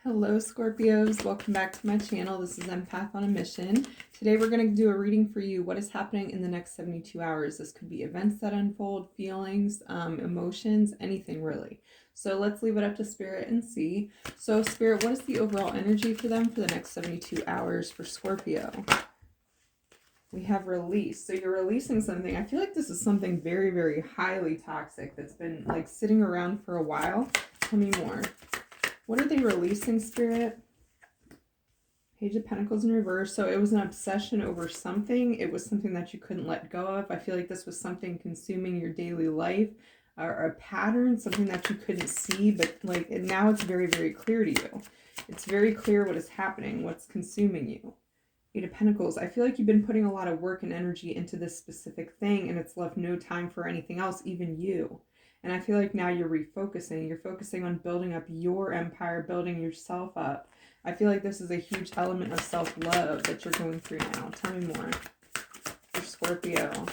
Hello Scorpios, welcome back to my channel. This is Empath on a Mission. Today we're going to do a reading for you. What is happening in the next 72 hours? This could be events that unfold, feelings, emotions, anything really. So let's leave it up to Spirit and see. So Spirit, what is the overall energy for them for the next 72 hours for Scorpio? We have release. So you're releasing something. I feel like this is something very, very highly toxic that's been like sitting around for a while. Tell me more. What are they releasing, Spirit? Page of Pentacles in reverse. So it was an obsession over something. It was something that you couldn't let go of. I feel like this was something consuming your daily life, or a pattern, something that you couldn't see, but like now it's very, very clear to you. It's very clear what is happening, what's consuming you. Eight of Pentacles. I feel like you've been putting a lot of work and energy into this specific thing, and it's left no time for anything else, even you. And I feel like now you're refocusing. You're focusing on building up your empire, building yourself up. I feel like this is a huge element of self-love that you're going through now. Tell me more for Scorpio.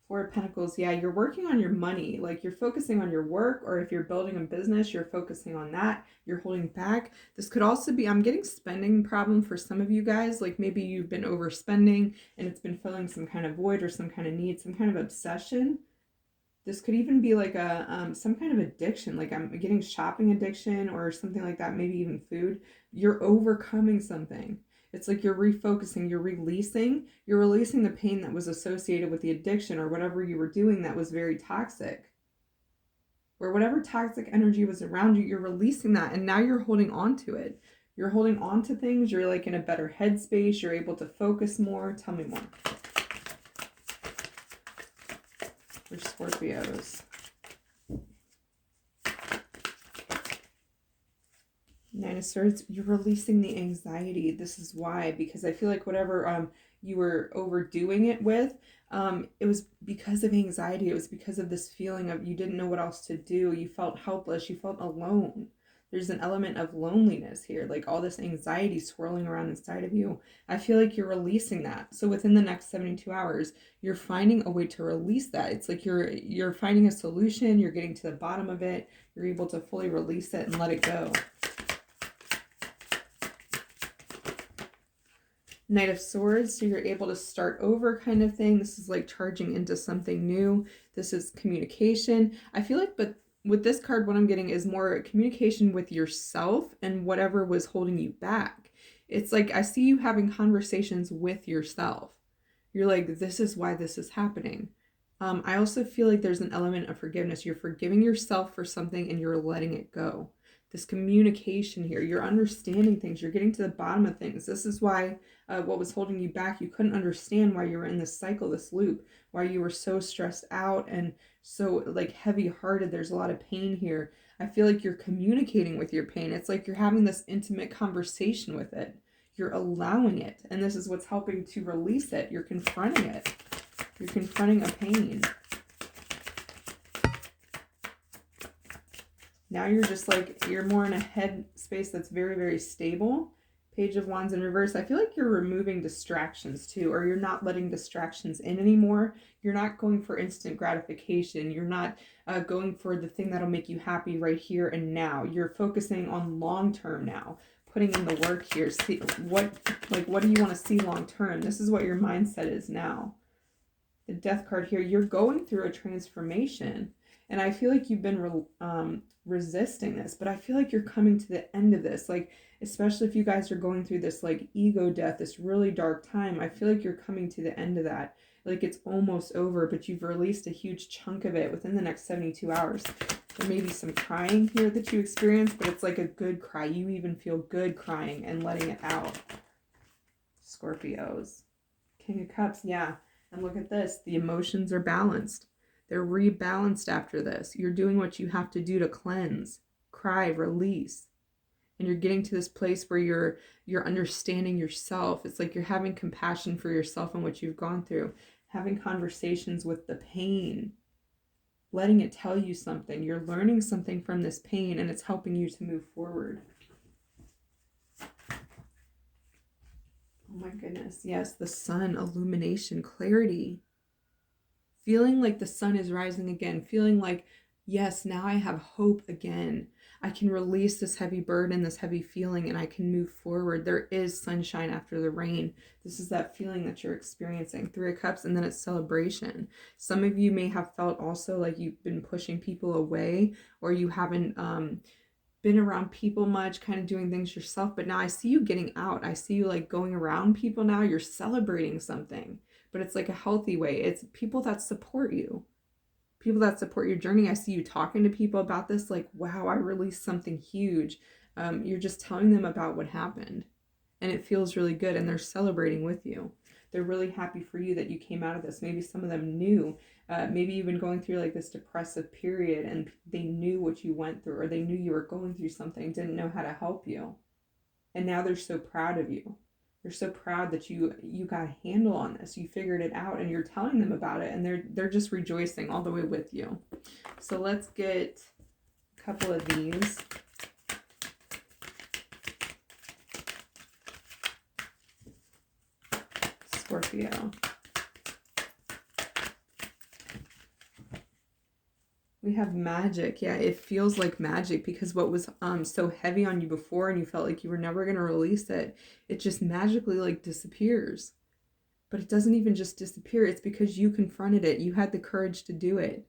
Four of Pentacles. Yeah, you're working on your money. Like you're focusing on your work, or if you're building a business, you're focusing on that. You're holding back. This could also be, I'm getting spending problem for some of you guys. Like maybe you've been overspending and it's been filling some kind of void or some kind of need, some kind of obsession. This could even be like a some kind of addiction. Like I'm getting shopping addiction or something like that. Maybe even food. You're overcoming something. It's like you're refocusing, you're releasing the pain that was associated with the addiction or whatever you were doing that was very toxic. Or whatever toxic energy was around you, you're releasing that, and now you're holding on to it. You're holding on to things, you're like in a better headspace, you're able to focus more. Tell me more. For Scorpios. Nine of Swords, you're releasing the anxiety. This is why, because I feel like whatever you were overdoing it with, it was because of anxiety. It was because of this feeling of you didn't know what else to do. You felt helpless. You felt alone. There's an element of loneliness here, like all this anxiety swirling around inside of you. I feel like you're releasing that. So within the next 72 hours, you're finding a way to release that. It's like you're finding a solution. You're getting to the bottom of it. You're able to fully release it and let it go. Knight of Swords, so you're able to start over kind of thing. This is like charging into something new. This is communication. I feel like, but with this card, what I'm getting is more communication with yourself and whatever was holding you back. It's like I see you having conversations with yourself. You're like, this is why this is happening. I also feel like there's an element of forgiveness. You're forgiving yourself for something and you're letting it go. This communication here, you're understanding things, you're getting to the bottom of things. This is why what was holding you back, you couldn't understand why you were in this cycle, this loop, why you were so stressed out and so like heavy hearted. There's a lot of pain here. I feel like you're communicating with your pain. It's like you're having this intimate conversation with it. You're allowing it. And this is what's helping to release it. You're confronting it. You're confronting a pain. Now you're just like, you're more in a head space that's very, very stable. Page of Wands in reverse. I feel like you're removing distractions too, or you're not letting distractions in anymore. You're not going for instant gratification. You're not going for the thing that'll make you happy right here and now. You're focusing on long-term now, putting in the work here. See what do you want to see long-term? This is what your mindset is now. The Death card here, you're going through a transformation. And I feel like you've been resisting this, but I feel like you're coming to the end of this. Like, especially if you guys are going through this like ego death, this really dark time, I feel like you're coming to the end of that. Like it's almost over, but you've released a huge chunk of it within the next 72 hours. There may be some crying here that you experience, but it's like a good cry. You even feel good crying and letting it out. Scorpios. King of Cups, yeah. And look at this. The emotions are balanced. They're rebalanced after this. You're doing what you have to do to cleanse, cry, release. And you're getting to this place where you're understanding yourself. It's like you're having compassion for yourself and what you've gone through. Having conversations with the pain. Letting it tell you something. You're learning something from this pain and it's helping you to move forward. Oh my goodness. Yes, the sun, illumination, clarity. Feeling like the sun is rising again. Feeling like Yes, now I have hope again. I can release this heavy burden, this heavy feeling, and I can move forward. There is sunshine after the rain. This is that feeling that you're experiencing. Three of Cups, and then it's celebration. Some of you may have felt also like you've been pushing people away, or you haven't been around people much, kind of doing things yourself. But now I see you getting out. I see you like going around people now. You're celebrating something, but it's like a healthy way. It's people that support you, people that support your journey. I see you talking to people about this, like, wow, I released something huge. You're just telling them about what happened, and it feels really good, and they're celebrating with you. They're really happy for you that you came out of this. Maybe some of them knew, maybe you've been going through like this depressive period, and they knew what you went through, or they knew you were going through something, didn't know how to help you, and now they're so proud of you. They're so proud that you got a handle on this. You figured it out, and you're telling them about it, and they're just rejoicing all the way with you. So let's get a couple of these. Scorpio. We have magic. Yeah, it feels like magic, because what was so heavy on you before, and you felt like you were never going to release it, it just magically like disappears. But it doesn't even just disappear. It's because you confronted it. You had the courage to do it.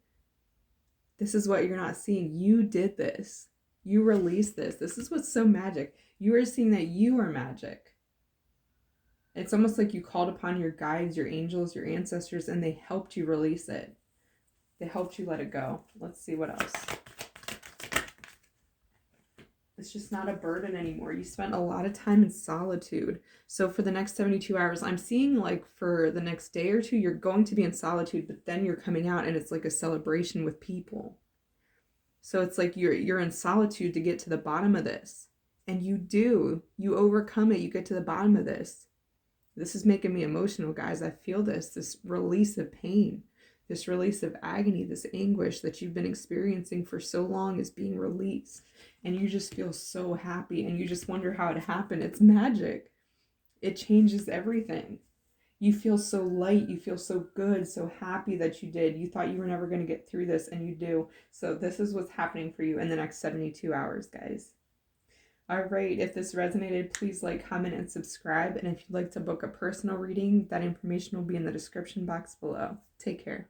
This is what you're not seeing. You did this. You released this. This is what's so magic. You are seeing that you are magic. It's almost like you called upon your guides, your angels, your ancestors, and they helped you release it. They helped you let it go. Let's see what else. It's just not a burden anymore. You spent a lot of time in solitude. So for the next 72 hours, I'm seeing like for the next day or two, you're going to be in solitude, but then you're coming out and it's like a celebration with people. So it's like you're in solitude to get to the bottom of this. And you do. You overcome it. You get to the bottom of this. This is making me emotional, guys. I feel this release of pain. This release of agony, this anguish that you've been experiencing for so long is being released. And you just feel so happy, and you just wonder how it happened. It's magic. It changes everything. You feel so light. You feel so good, so happy that you did. You thought you were never going to get through this, and you do. So this is what's happening for you in the next 72 hours, guys. All right, if this resonated, please like, comment, and subscribe. And if you'd like to book a personal reading, that information will be in the description box below. Take care.